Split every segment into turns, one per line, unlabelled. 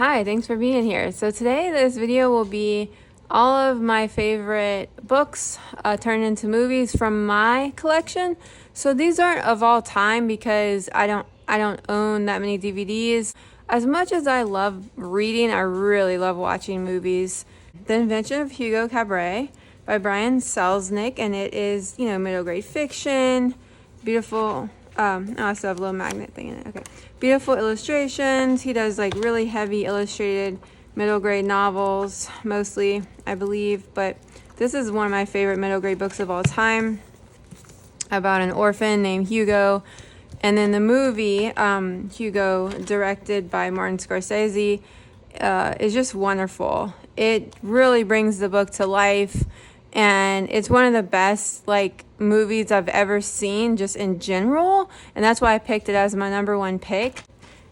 Hi, thanks for being here. So today this video will be all of my favorite books turned into movies from my collection. So these aren't of all time because I don't own that many DVDs. As much as I love reading, I really love watching movies. The Invention of Hugo Cabret by Brian Selznick, and it is, middle grade fiction, beautiful. I still have a little magnet thing in it. Okay. Beautiful illustrations. He does like really heavy illustrated middle grade novels, mostly, I believe. But this is one of my favorite middle grade books of all time, about an orphan named Hugo. And then the movie, Hugo, directed by Martin Scorsese, is just wonderful. It really brings the book to life. And it's one of the best movies I've ever seen just in general, and that's why I picked it as my number one pick.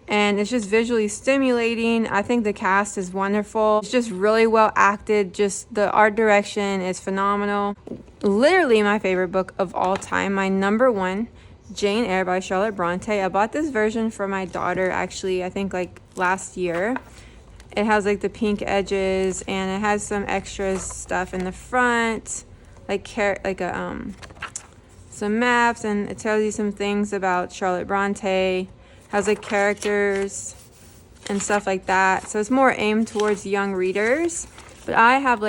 And it's just visually stimulating. I think the cast is wonderful. It's just really well acted. Just the art direction is phenomenal. Literally my favorite book of all time. My number one, Jane Eyre by Charlotte Bronte. I bought this version for my daughter actually, I think last year. It has the pink edges, and it has some extra stuff in the front, some maps, and it tells you some things about Charlotte Bronte. Has characters and stuff like that. So it's more aimed towards young readers. But I have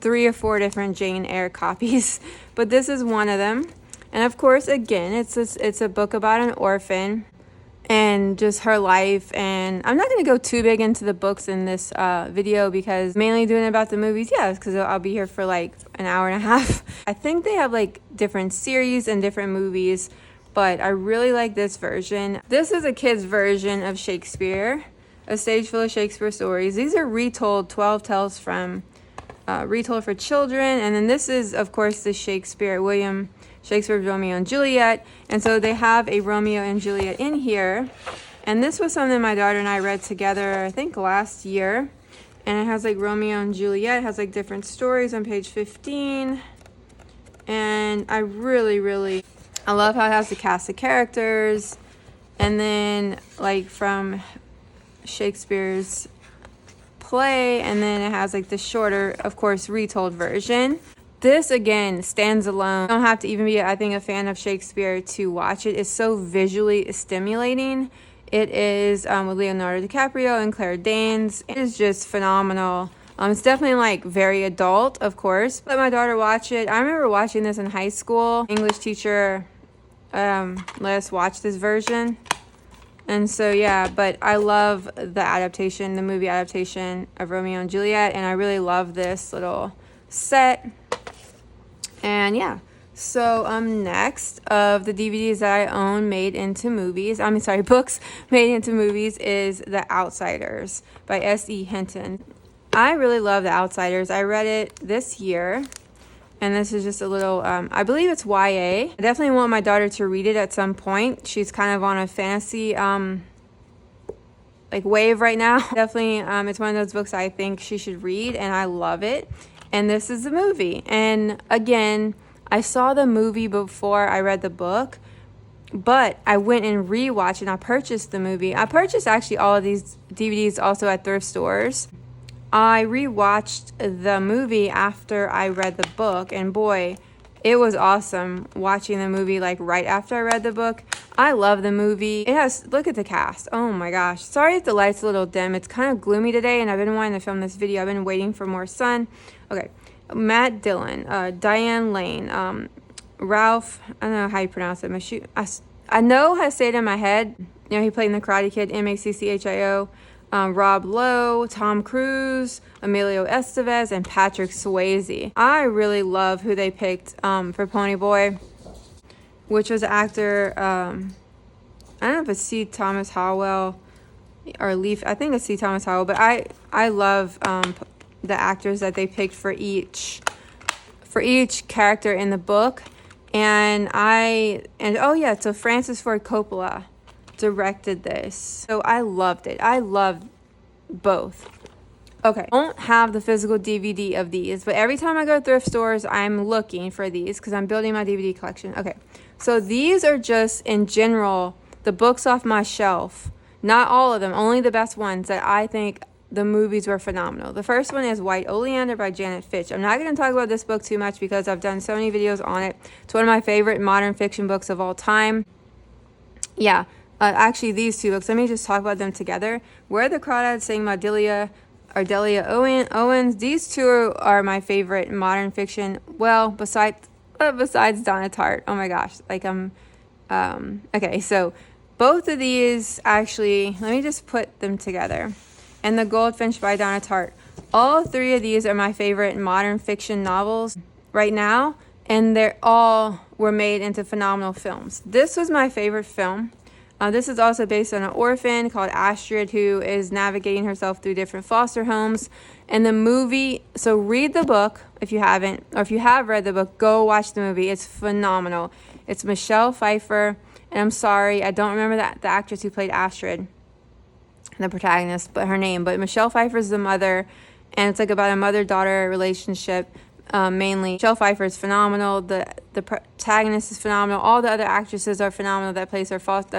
3 or 4 different Jane Eyre copies, but this is one of them. And of course, again, it's a book about an orphan and just her life. And I'm not going to go too big into the books in this video because mainly doing about the movies, yes, because I'll be here for an hour and a half. I think they have different series and different movies, but I really like this version. This is a kid's version of Shakespeare, a stage full of Shakespeare stories. These are retold 12 tales from retold for children. And then this is, of course, the William Shakespeare's Romeo and Juliet. And so they have a Romeo and Juliet in here. And this was something my daughter and I read together, I think last year. And it has Romeo and Juliet. It has different stories on page 15. And I I love how it has the cast of characters. And then from Shakespeare's play. And then it has the shorter, of course, retold version. This, again, stands alone. You don't have to even be, I think, a fan of Shakespeare to watch it. It's so visually stimulating. It is with Leonardo DiCaprio and Claire Danes. It is just phenomenal. It's definitely very adult, of course. Let my daughter watch it. I remember watching this in high school. English teacher let us watch this version. And so, yeah, but I love the movie adaptation of Romeo and Juliet. And I really love this little set. And yeah, so next of the DVDs that I own books made into movies is The Outsiders by S.E. Hinton. I really love The Outsiders. I read it this year, and this is just a little, I believe it's YA. I definitely want my daughter to read it at some point. She's kind of on a fantasy wave right now. Definitely, it's one of those books I think she should read, and I love it. And this is the movie. And again, I saw the movie before I read the book, but I went and rewatched and I purchased the movie. I purchased actually all of these DVDs also at thrift stores. I rewatched the movie after I read the book, and boy, it was awesome watching the movie right after I read the book. I love the movie. Look at the cast. Oh my gosh. Sorry if the light's a little dim. It's kind of gloomy today, and I've been wanting to film this video. I've been waiting for more sun. Okay. Matt Dillon, Diane Lane, Ralph, I don't know how you pronounce it. I know how to say it in my head. He played in The Karate Kid, Macchio. Rob Lowe, Tom Cruise, Emilio Estevez, and Patrick Swayze. I really love who they picked for Ponyboy, which was actor, I don't know if it's C. Thomas Howell or Leaf. I think it's C. Thomas Howell, but I love the actors that they picked for each character in the book. So Francis Ford Coppola directed this. So I loved it. I loved both. Okay, I don't have the physical DVD of these, but every time I go to thrift stores, I'm looking for these because I'm building my DVD collection. Okay, so these are just, in general, the books off my shelf. Not all of them, only the best ones that I think the movies were phenomenal. The first one is White Oleander by Janet Fitch. I'm not going to talk about this book too much because I've done so many videos on it. It's one of my favorite modern fiction books of all time. Yeah, actually these two books, let me just talk about them together. Where the Crawdads Sing by Delia Owens. These two are my favorite modern fiction. Well, besides Donna Tartt. Oh my gosh, like okay, so both of these, actually, let me just put them together. And The Goldfinch by Donna Tartt. All three of these are my favorite modern fiction novels right now, and they're all were made into phenomenal films. This was my favorite film. This is also based on an orphan called Astrid who is navigating herself through different foster homes. And the movie, so read the book if you haven't, or if you have read the book, go watch the movie. It's phenomenal. It's Michelle Pfeiffer, and I'm sorry, I don't remember the actress who played Astrid, the protagonist, but her name. But Michelle Pfeiffer's the mother, and it's like about a mother-daughter relationship. Mainly, Michelle Pfeiffer is phenomenal. The protagonist is phenomenal. All the other actresses are phenomenal that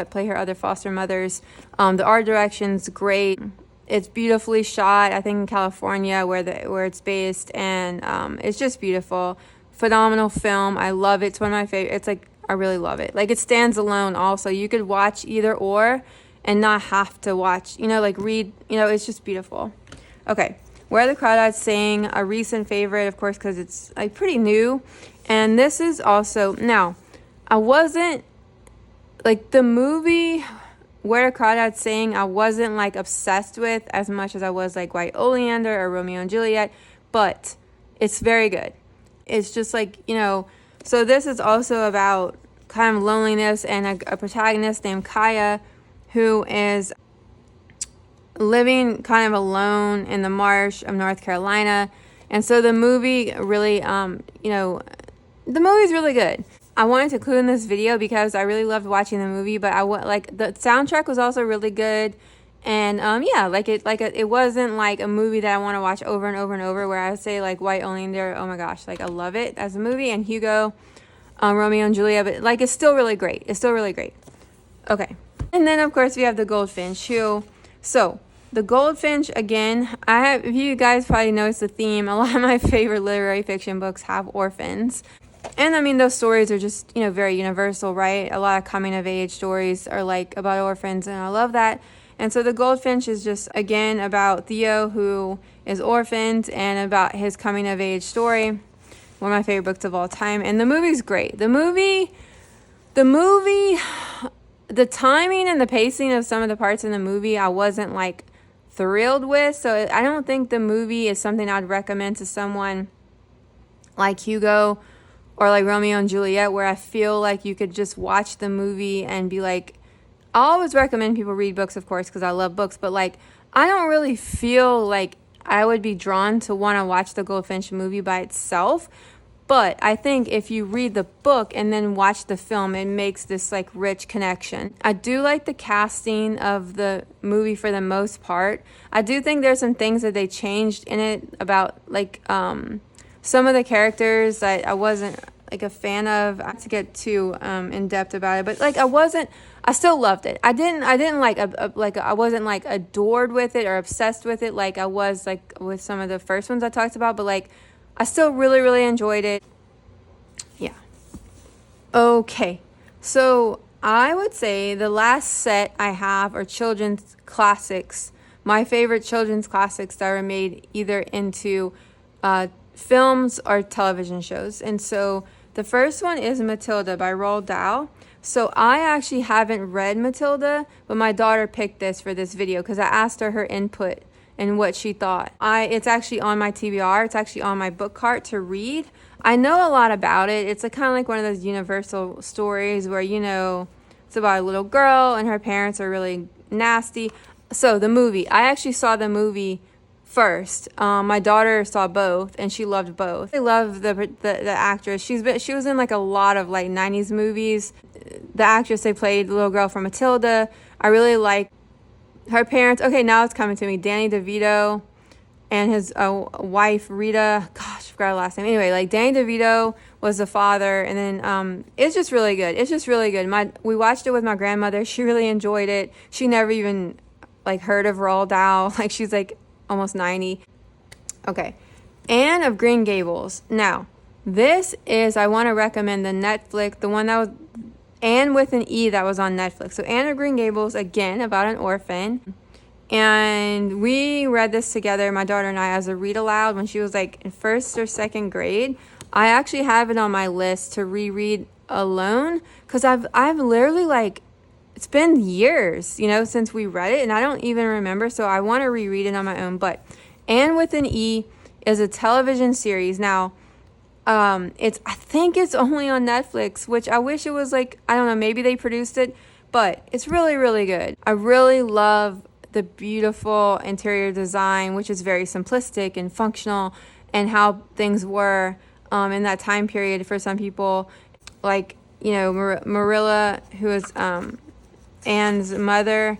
play her other foster mothers. The art direction's great. It's beautifully shot. I think in California where it's based, and it's just beautiful. Phenomenal film. I love it. It's one of my favorite. It's like I really love it. Like it stands alone. Also, you could watch either or, and not have to watch. Like read. It's just beautiful. Okay. Where the Crawdads Sing, a recent favorite, of course, because it's like pretty new. And this is also, now, I wasn't, like the movie Where the Crawdads Sing, I wasn't like obsessed with as much as I was like White Oleander or Romeo and Juliet, but it's very good. It's just like, so this is also about kind of loneliness and a protagonist named Kaya who is living kind of alone in the marsh of North Carolina. And so the movie really, the movie's really good. I wanted to include in this video because I really loved watching the movie, but the soundtrack was also really good. And it wasn't like a movie that I want to watch over and over and over, where I would say like White Oleander, oh my gosh, like I love it as a movie, and Hugo, Romeo and Juliet, but like it's still really great. It's still really great. Okay. And then of course we have The Goldfinch, The Goldfinch, again, if you guys probably noticed the theme, a lot of my favorite literary fiction books have orphans. And I mean, those stories are just, very universal, right? A lot of coming of age stories are like about orphans, and I love that. And so The Goldfinch is just, again, about Theo, who is orphaned, and about his coming of age story. One of my favorite books of all time. And the movie's great. The movie, the timing and the pacing of some of the parts in the movie, I wasn't like thrilled with. So I don't think the movie is something I'd recommend to someone like Hugo or like Romeo and Juliet, where I feel like you could just watch the movie and be like, I always recommend people read books, of course, because I love books, but like I don't really feel like I would be drawn to want to watch the Goldfinch movie by itself. But I think if you read the book and then watch the film, it makes this like rich connection. I do like the casting of the movie for the most part. I do think there's some things that they changed in it about like some of the characters that I wasn't like a fan of. I have to get too in depth about it, but like I still loved it. I didn't I wasn't like adored with it or obsessed with it like I was like with some of the first ones I talked about, but like I still really, really enjoyed it. Yeah. Okay. So I would say the last set I have are children's classics. My favorite children's classics that were made either into films or television shows. And so the first one is Matilda by Roald Dahl. So I actually haven't read Matilda, but my daughter picked this for this video because I asked her input and what she thought. It's actually on my TBR. It's actually on my book cart to read. I know a lot about it. It's kind of like one of those universal stories where, it's about a little girl and her parents are really nasty. So the movie, I actually saw the movie first. My daughter saw both and she loved both. I love the actress. She was in like a lot of like 90s movies. The actress they played, the little girl from Matilda, I really like. Her parents, okay, now it's coming to me. Danny DeVito and his wife, Rita. Gosh, I forgot her last name. Anyway, like Danny DeVito was the father. And then it's just really good. It's just really good. We watched it with my grandmother. She really enjoyed it. She never even like heard of Roald Dahl. Like she's like, almost 90. Okay, Anne of Green Gables. Now, this is, I want to recommend the Netflix, the one that was Anne with an E, that was on Netflix. So Anne of Green Gables, again, about an orphan. And we read this together, my daughter and I, as a read aloud when she was like in first or second grade. I actually have it on my list to reread alone because I've literally, like, it's been years, you know, since we read it, and I don't even remember. So I want to reread it on my own. But Anne with an E is a television series. Now, I think it's only on Netflix, which I wish it was, like, I don't know, maybe they produced it, but it's really, really good. I really love the beautiful interior design, which is very simplistic and functional, and how things were in that time period for some people, like, you know, Marilla, who is Anne's mother,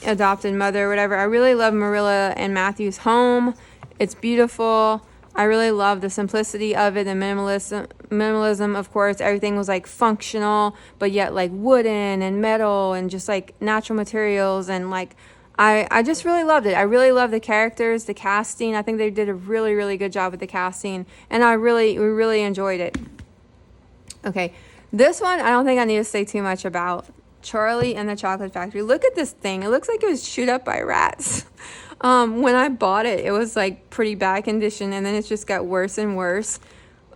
adopted mother or whatever. I really love Marilla and Matthew's home. It's beautiful. I really love the simplicity of it, the minimalism, of course. Everything was like functional, but yet like wooden and metal and just like natural materials. And like, I just really loved it. I really love the characters, the casting. I think they did a really, really good job with the casting. And we really enjoyed it. Okay, this one, I don't think I need to say too much about. Charlie and the Chocolate Factory. Look at this thing. It looks like it was chewed up by rats. When I bought it, it was like pretty bad condition, and then it just got worse and worse.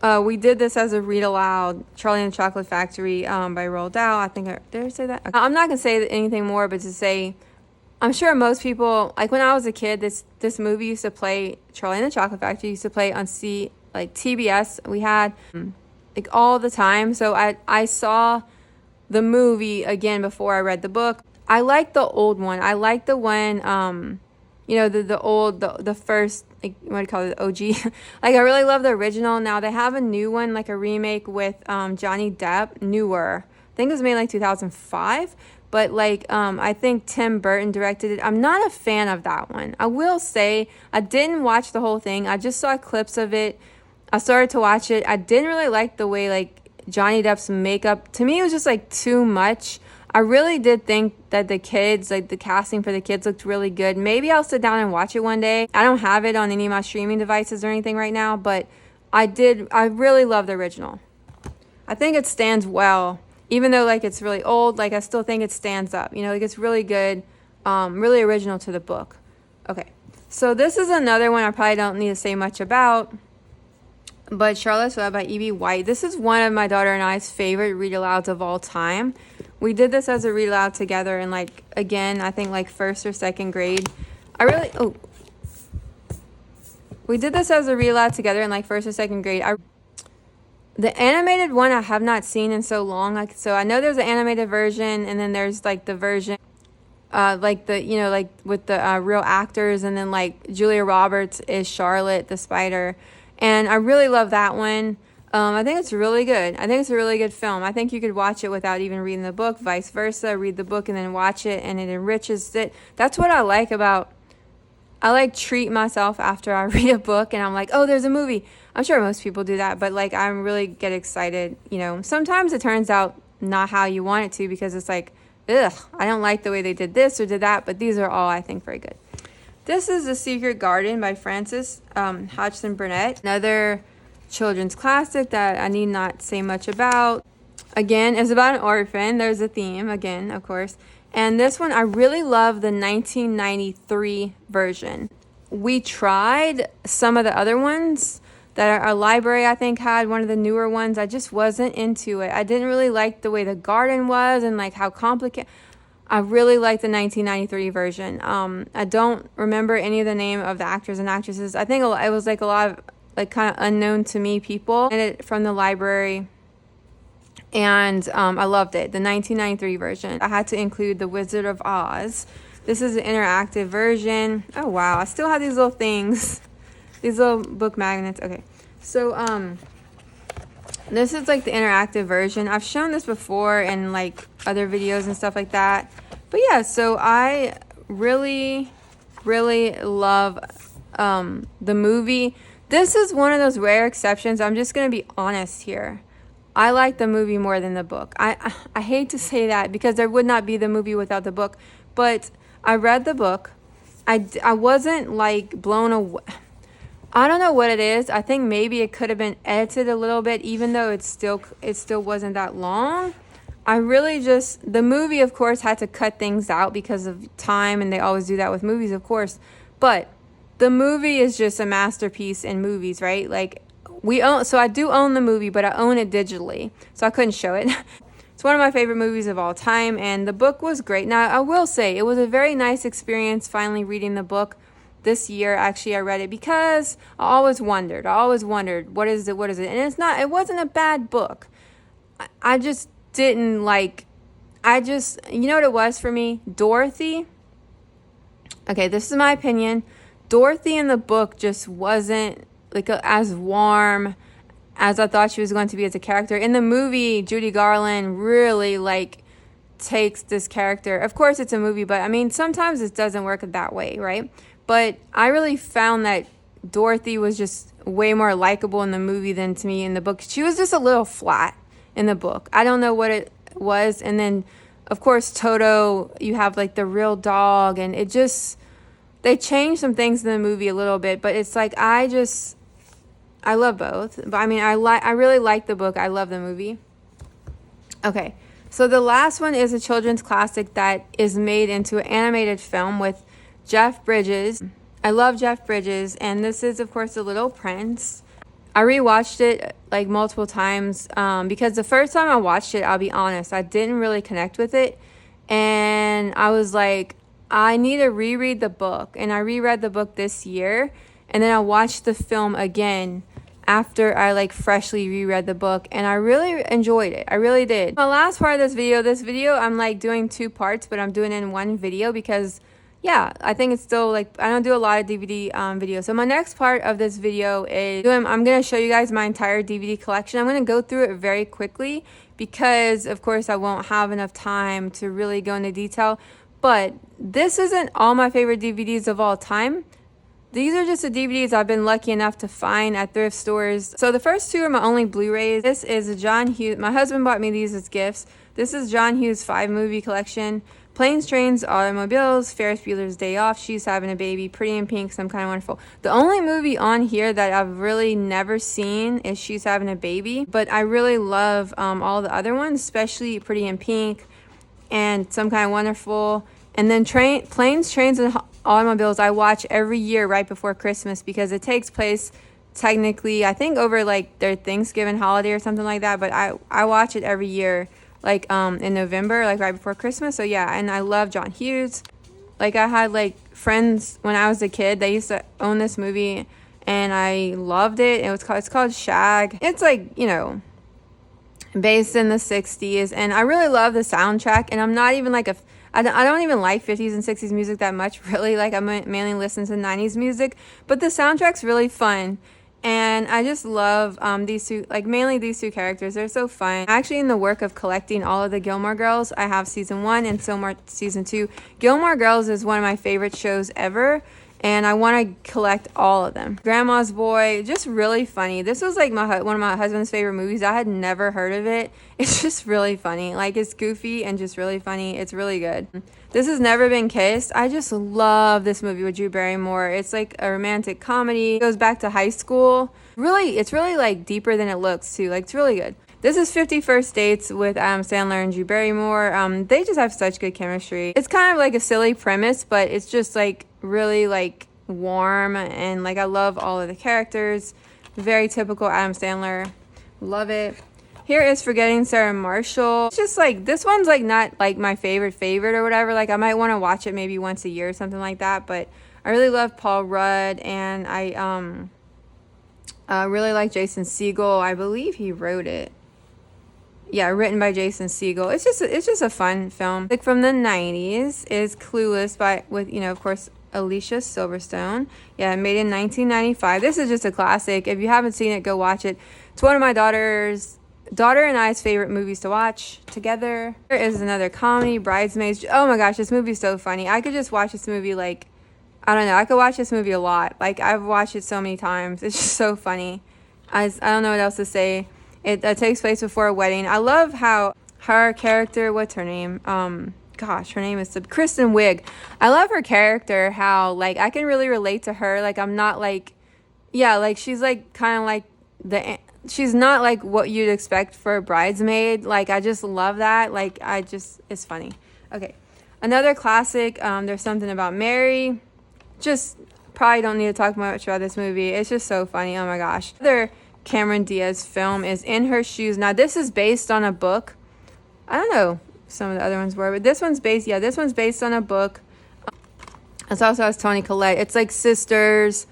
We did this as a read aloud, Charlie and the Chocolate Factory by Roald Dahl. I think did I say that? Okay. I'm not gonna say anything more, but to say, I'm sure most people, like when I was a kid, this movie used to play. Charlie and the Chocolate Factory used to play on TBS. We had like all the time. So I saw the movie again before I read the book. I like the old one. I like the one, you know, the first, like, what do you call it, OG. Like, I really love the original. Now they have a new one, like a remake with Johnny Depp, newer. I think it was made like 2005. But like, I think Tim Burton directed it. I'm not a fan of that one. I will say I didn't watch the whole thing. I just saw clips of it. I started to watch it. I didn't really like the way, like, Johnny Depp's makeup. To me, it was just like too much. I really did think that the kids, like the casting for the kids, looked really good. Maybe I'll sit down and watch it one day. I don't have it on any of my streaming devices or anything right now, but I really love the original. I think it stands well, even though like it's really old. Like, I still think it stands up, you know, like it's really good, really original to the book. Okay, so this is another one I probably don't need to say much about, but Charlotte's Web by E.B. White. This is one of my daughter and I's favorite read-alouds of all time. We did this as a read-aloud together in, like, again, I think like first or second grade. We did this as a read-aloud together in like first or second grade. The animated one I have not seen in so long. Like, so I know there's an animated version, and then there's like the version, like the, you know, like with the real actors, and then like Julia Roberts is Charlotte the spider. And I really love that one. I think it's really good. I think it's a really good film. I think you could watch it without even reading the book, vice versa. Read the book and then watch it, and it enriches it. That's what I like about, I like treat myself after I read a book, and I'm like, oh, there's a movie. I'm sure most people do that, but like I really get excited. You know, sometimes it turns out not how you want it to, because it's like, ugh, I don't like the way they did this or did that, but these are all, I think, very good. This is The Secret Garden by Frances Hodgson Burnett. Another children's classic that I need not say much about. Again, it's about an orphan. There's a theme, again, of course. And this one, I really love the 1993 version. We tried some of the other ones that our library, I think, had one of the newer ones. I just wasn't into it. I didn't really like the way the garden was and like how complicated. I really like the 1993 version. I don't remember any of the name of the actors and actresses. I think it was like a lot of like kind of unknown to me people in it from the library. And I loved it, the 1993 version. I had to include The Wizard of Oz. This is an interactive version. Oh, wow. I still have these little things. These little book magnets. Okay. So, this is like the interactive version. I've shown this before in like other videos and stuff like that. But yeah, so I really, really love the movie. This is one of those rare exceptions. I'm just going to be honest here. I like the movie more than the book. I hate to say that because there would not be the movie without the book. But I read the book. I wasn't like blown away. I don't know what it is. I think maybe it could have been edited a little bit, even though it still wasn't that long. I really just, the movie, of course, had to cut things out because of time, and they always do that with movies, of course. But the movie is just a masterpiece in movies, right? Like, so I do own the movie, but I own it digitally, so I couldn't show it. It's one of my favorite movies of all time, and the book was great. Now, I will say, it was a very nice experience finally reading the book. This year, actually, I read it because I always wondered, what is it? And it wasn't a bad book. I just didn't like, you know what it was for me? Dorothy. Okay, this is my opinion. Dorothy in the book just wasn't like as warm as I thought she was going to be as a character. In the movie, Judy Garland really like takes this character. Of course, it's a movie, but I mean, sometimes it doesn't work that way, right? But I really found that Dorothy was just way more likable in the movie than to me in the book. She was just a little flat in the book. I don't know what it was. And then, of course, Toto, you have like the real dog. And it just, they changed some things in the movie a little bit. But it's like, I love both. But I mean, I really like the book. I love the movie. Okay, so the last one is a children's classic that is made into an animated film with Jeff Bridges. I love Jeff Bridges, and this is, of course, The Little Prince. I rewatched it like multiple times because the first time I watched it, I'll be honest, I didn't really connect with it, and I was like, I need to reread the book, and I reread the book this year, and then I watched the film again after I like freshly reread the book, and I really enjoyed it. I really did. The last part of this video, I'm like doing 2 parts, but I'm doing it in one video because yeah, I think it's still like, I don't do a lot of DVD videos. So my next part of this video is, I'm going to show you guys my entire DVD collection. I'm going to go through it very quickly because, of course, I won't have enough time to really go into detail. But this isn't all my favorite DVDs of all time. These are just the DVDs I've been lucky enough to find at thrift stores. So the first 2 are my only Blu-rays. This is a John Hughes. My husband bought me these as gifts. This is John Hughes' 5-movie collection. Planes, Trains, Automobiles, Ferris Bueller's Day Off, She's Having a Baby, Pretty in Pink, Some Kind of Wonderful. The only movie on here that I've really never seen is She's Having a Baby, but I really love all the other ones, especially Pretty in Pink and Some Kind of Wonderful. And then Planes, Trains, and Automobiles I watch every year right before Christmas because it takes place technically, I think, over like their Thanksgiving holiday or something like that, but I watch it every year. Like in November, like right before Christmas. So yeah, and I love John Hughes. Like I had like friends when I was a kid, they used to own this movie and I loved it. It's called Shag. It's like, you know, based in the 60s, and I really love the soundtrack, and I'm not even like I don't even like 50s and 60s music that much, really. Like I mainly listen to 90s music, but the soundtrack's really fun. And I just love these 2, like mainly these 2 characters. They're so fun. Actually, in the work of collecting all of the Gilmore Girls, I have season 1 and season 2. Gilmore Girls is one of my favorite shows ever, and I want to collect all of them. Grandma's Boy, just really funny. This was like one of my husband's favorite movies. I had never heard of it. It's just really funny. Like it's goofy and just really funny. It's really good. This Has Never Been Kissed. I just love this movie with Drew Barrymore. It's like a romantic comedy. It goes back to high school. Really, it's really like deeper than it looks too. Like it's really good. This is 50 First Dates with Adam Sandler and Drew Barrymore. They just have such good chemistry. It's kind of like a silly premise, but it's just like really like warm, and like I love all of the characters. Very typical Adam Sandler. Love it. Here is Forgetting Sarah Marshall. It's just like, this one's like not like my favorite or whatever. Like I might want to watch it maybe once a year or something like that, but I really love Paul Rudd, and I really like Jason Segel. I believe he wrote it. Yeah, written by Jason Segel. It's just a fun film. Like from the 90s is Clueless with, you know, of course, Alicia Silverstone. Yeah, made in 1995. This is just a classic. If you haven't seen it, go watch it. It's one of my daughter and I's favorite movies to watch together. There is another comedy, Bridesmaids. Oh my gosh, this movie's so funny. I could just watch this movie like, I don't know, I could watch this movie a lot. Like I've watched it so many times. It's just so funny. I don't know what else to say. It takes place before a wedding. I love how her character, what's her name? gosh, her name is Kristen Wiig. I love her character, how like I can really relate to her. Like I'm not like, yeah, like she's like kind of like she's not like what you'd expect for a bridesmaid. Like I just love that. Like it's funny. Okay. Another classic, There's Something About Mary. Just probably don't need to talk much about this movie. It's just so funny. Oh my gosh. Another Cameron Diaz film is In Her Shoes. Now this is based on a book. I don't know some of the other ones were, but this one's based on a book. It also has Toni Collette. It's like sisters,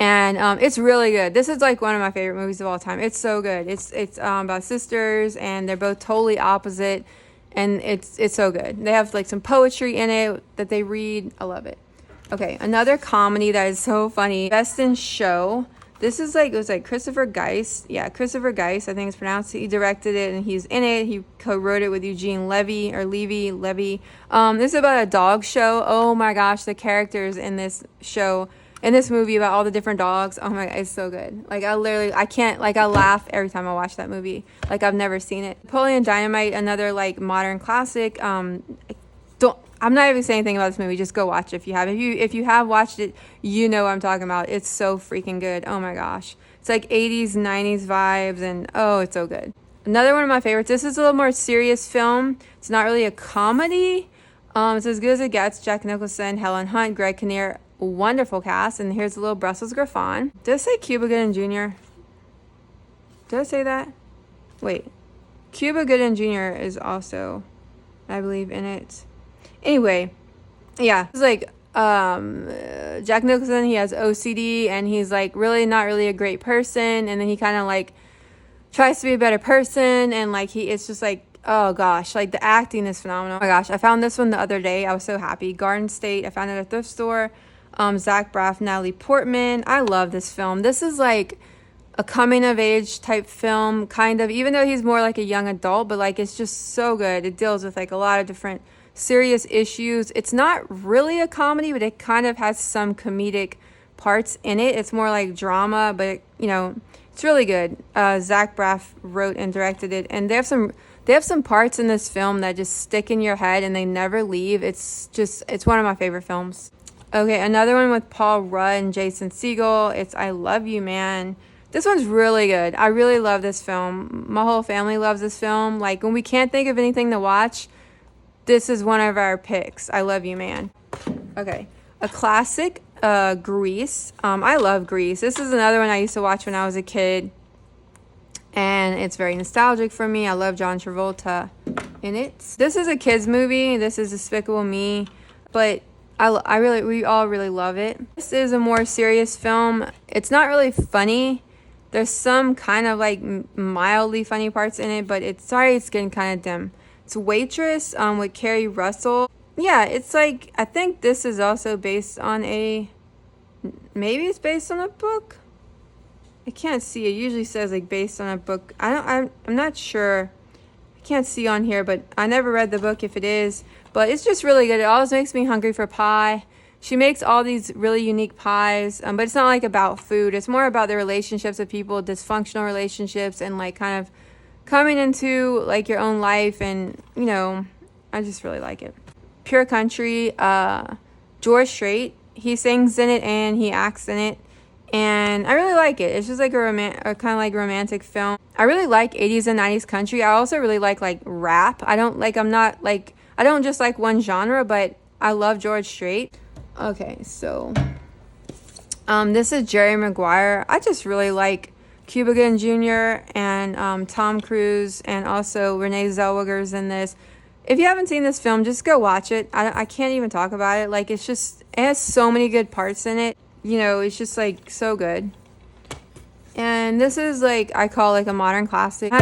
and it's really good. This is like one of my favorite movies of all time. It's so good. It's about sisters, and they're both totally opposite, and it's so good. They have like some poetry in it that they read. I love it. Okay, another comedy that is so funny, Best in Show. This is like, it was like Christopher Geist. Yeah, Christopher Geist, I think it's pronounced. He directed it and he's in it. He co-wrote it with Eugene Levy. This is about a dog show. Oh my gosh, the characters in this show, in this movie about all the different dogs. Oh my God, it's so good. Like I laugh every time I watch that movie. Like I've never seen it. Napoleon Dynamite, another like modern classic. I'm not even saying anything about this movie. Just go watch it if you have. If you have watched it, you know what I'm talking about. It's so freaking good. Oh my gosh. It's like 80s, 90s vibes, and oh, it's so good. Another one of my favorites. This is a little more serious film. It's not really a comedy. It's As Good as It Gets. Jack Nicholson, Helen Hunt, Greg Kinnear. Wonderful cast. And here's a little Brussels Griffon. Did I say Cuba Gooding Jr.? Did I say that? Wait. Cuba Gooding Jr. is also, I believe, in it. Anyway, yeah, it's like Jack Nicholson, he has OCD and he's like really not really a great person, and then he kind of like tries to be a better person, and like it's just like, oh gosh, like the acting is phenomenal. Oh my gosh, I found this one the other day. I was so happy. Garden State, I found it at a thrift store. Zach Braff, Natalie Portman. I love this film. This is like a coming of age type film, kind of, even though he's more like a young adult, but like it's just so good. It deals with like a lot of different serious issues. It's not really a comedy, but it kind of has some comedic parts in it. It's more like drama, but it's really good. Zach Braff wrote and directed it, and they have some parts in this film that just stick in your head and they never leave. It's one of my favorite films. Okay, another one with Paul Rudd and Jason Segel. It's I Love You, Man. This one's really good. I really love this film. My whole family loves this film. Like when we can't think of anything to watch, this is one of our picks. I Love You, Man. Okay. A classic, Grease. I love Grease. This is another one I used to watch when I was a kid, and it's very nostalgic for me. I love John Travolta in it. This is a kids movie. This is Despicable Me, but we all really love it. This is a more serious film. It's not really funny. There's some kind of like mildly funny parts in it, but it's getting kind of dim. It's Waitress with Kerry Russell. Yeah, it's like, I think this is also based on maybe it's based on a book? I can't see. It usually says like based on a book. I'm not sure. I can't see on here, but I never read the book if it is. But it's just really good. It always makes me hungry for pie. She makes all these really unique pies, but it's not like about food. It's more about the relationships of people, dysfunctional relationships, and like kind of coming into like your own life, and I just really like it. Pure Country, George Strait, he sings in it and he acts in it, and I really like it. It's just like a kind of like romantic film. I really like 80s and 90s country. I also really like rap. I don't just like one genre, but I love George Strait. Okay, so this is Jerry Maguire. I just really like Cuba Gooding Jr. and Tom Cruise, and also Renee Zellweger's in this. If you haven't seen this film, just go watch it. I can't even talk about it. Like, it has so many good parts in it. It's just like so good. And this is like, I call like a modern classic. I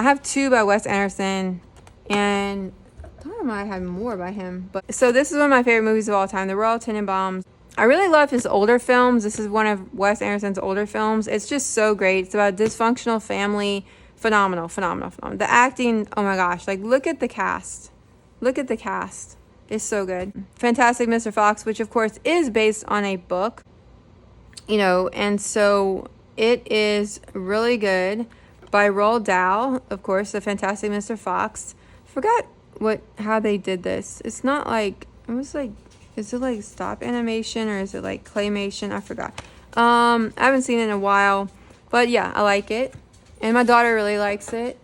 have two by Wes Anderson, and I thought I might have more by him. But so this is one of my favorite movies of all time, The Royal Tenenbaums. I really love his older films. This is one of Wes Anderson's older films. It's just so great. It's about a dysfunctional family. Phenomenal. The acting, oh my gosh. Like, look at the cast. It's so good. Fantastic Mr. Fox, which of course is based on a book. And so it is really good, by Roald Dahl, of course, The Fantastic Mr. Fox. Forgot how they did this. It's not like, it was like, is it like stop animation or is it like claymation? I forgot. I haven't seen it in a while, but yeah, I like it. And my daughter really likes it.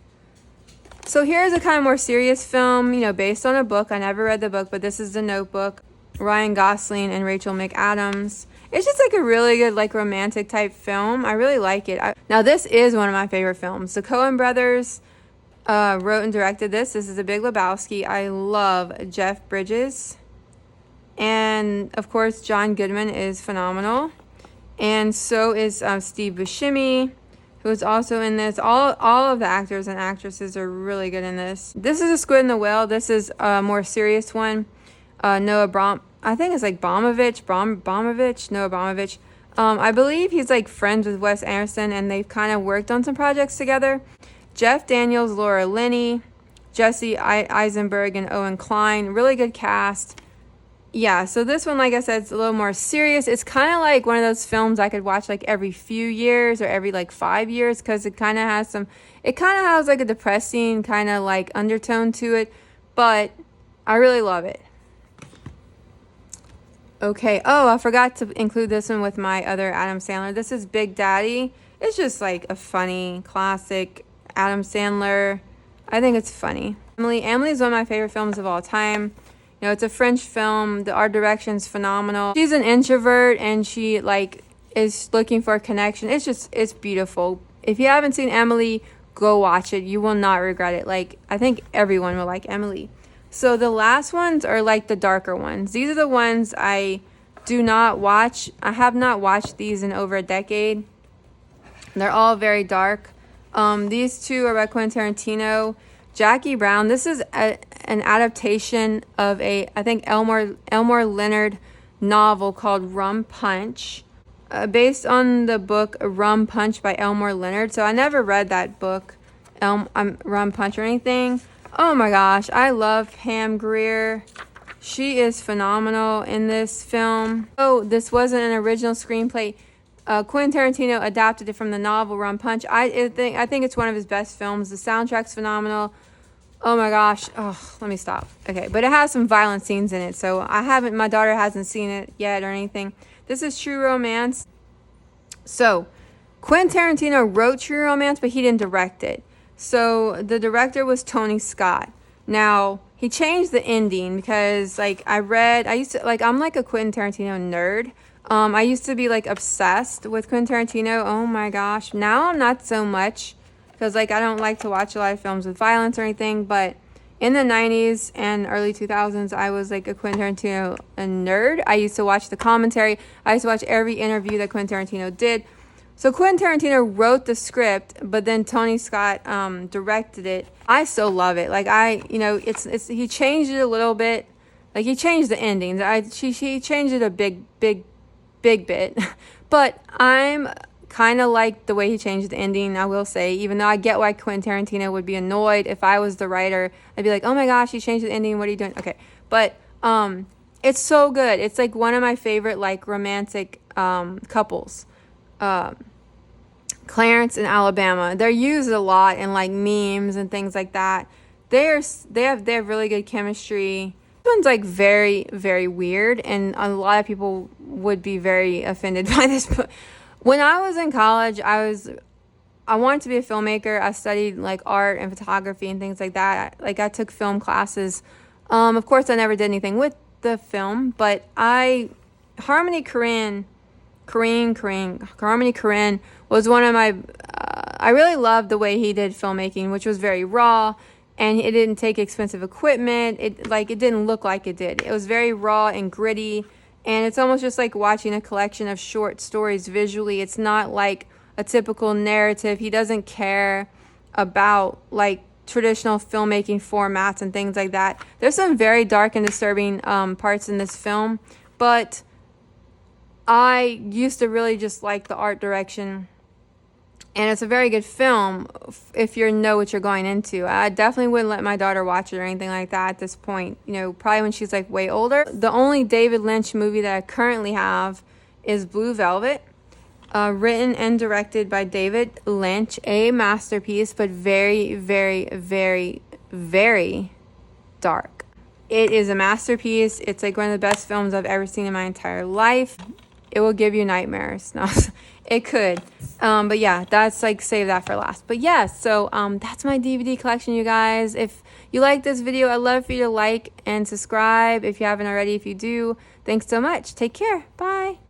So here's a kind of more serious film, based on a book. I never read the book, but this is The Notebook. Ryan Gosling and Rachel McAdams. It's just like a really good like romantic type film. I really like it. Now this is one of my favorite films. The Coen brothers wrote and directed this. This is The Big Lebowski. I love Jeff Bridges. And of course, John Goodman is phenomenal. And so is Steve Buscemi, who is also in this. All of the actors and actresses are really good in this. This is A Squid and the Whale. This is a more serious one. Noah I think it's like Noah Baumovich. I believe he's like friends with Wes Anderson, and they've kind of worked on some projects together. Jeff Daniels, Laura Linney, Jesse Eisenberg, and Owen Klein. Really good cast. Yeah, so this one, like I said, it's a little more serious. It's kind of like one of those films I could watch like every few years or every like 5 years, because it kind of has like a depressing kind of like undertone to it, but I really love it. Okay, I forgot to include this one with my other Adam Sandler. This is Big Daddy. It's just like a funny, classic Adam Sandler. I think it's funny. Emily is one of my favorite films of all time. It's a French film. The art direction's phenomenal. She's an introvert and she like is looking for a connection. It's beautiful. If you haven't seen Emily, go watch it. You will not regret it. Like, I think everyone will like Emily. So the last ones are like the darker ones. These are the ones I do not watch. I have not watched these in over a decade. They're all very dark. These two are by Quentin Tarantino. Jackie Brown. This is an adaptation of I think Elmore Leonard novel called Rum Punch, based on the book Rum Punch by Elmore Leonard. So I never read that book, Rum Punch or anything. Oh my gosh, I love Pam Grier. She is phenomenal in this film. Oh, this wasn't an original screenplay. Quentin Tarantino adapted it from the novel Rum Punch. I think it's one of his best films. The soundtrack's phenomenal. Oh my gosh. Oh, let me stop. Okay, but it has some violent scenes in it, so my daughter hasn't seen it yet or anything. This is True Romance. So, Quentin Tarantino wrote True Romance, but he didn't direct it. So, the director was Tony Scott. Now, he changed the ending because, I'm like a Quentin Tarantino nerd. I used to be like obsessed with Quentin Tarantino. Oh my gosh. Now I'm not so much, because I don't like to watch a lot of films with violence or anything. But in the 90s and early 2000s, I was like a Quentin Tarantino nerd. I used to watch the commentary. I used to watch every interview that Quentin Tarantino did. So Quentin Tarantino wrote the script, but then Tony Scott directed it. I still love it. He changed it a little bit. Like, he changed the endings. He changed it a big bit. But I'm kind of like the way he changed the ending, I will say. Even though I get why Quentin Tarantino would be annoyed if I was the writer. I'd be like, oh my gosh, he changed the ending. What are you doing? Okay. But it's so good. It's like one of my favorite like romantic couples. Clarence and Alabama. They're used a lot in like memes and things like that. They have really good chemistry. This one's like very, very weird, and a lot of people would be very offended by this. But when I was in college, I wanted to be a filmmaker. I studied like art and photography and things like that. Like, I took film classes. Of course, I never did anything with the film, but Harmony Korine was one of my, I really loved the way he did filmmaking, which was very raw, and it didn't take expensive equipment. It didn't look like it did. It was very raw and gritty, and it's almost just like watching a collection of short stories visually. It's not like a typical narrative. He doesn't care about like traditional filmmaking formats and things like that. There's some very dark and disturbing parts in this film, but I used to really just like the art direction, and it's a very good film if you know what you're going into. I definitely wouldn't let my daughter watch it or anything like that at this point, probably when she's like way older. The only David Lynch movie that I currently have is Blue Velvet, written and directed by David Lynch, a masterpiece, but very, very, very, very dark. It is a masterpiece. It's like one of the best films I've ever seen in my entire life. It will give you nightmares. No, it could. But yeah, that's like, save that for last. But yeah, so that's my DVD collection, you guys. If you like this video, I'd love for you to like and subscribe if you haven't already. If you do, thanks so much. Take care. Bye.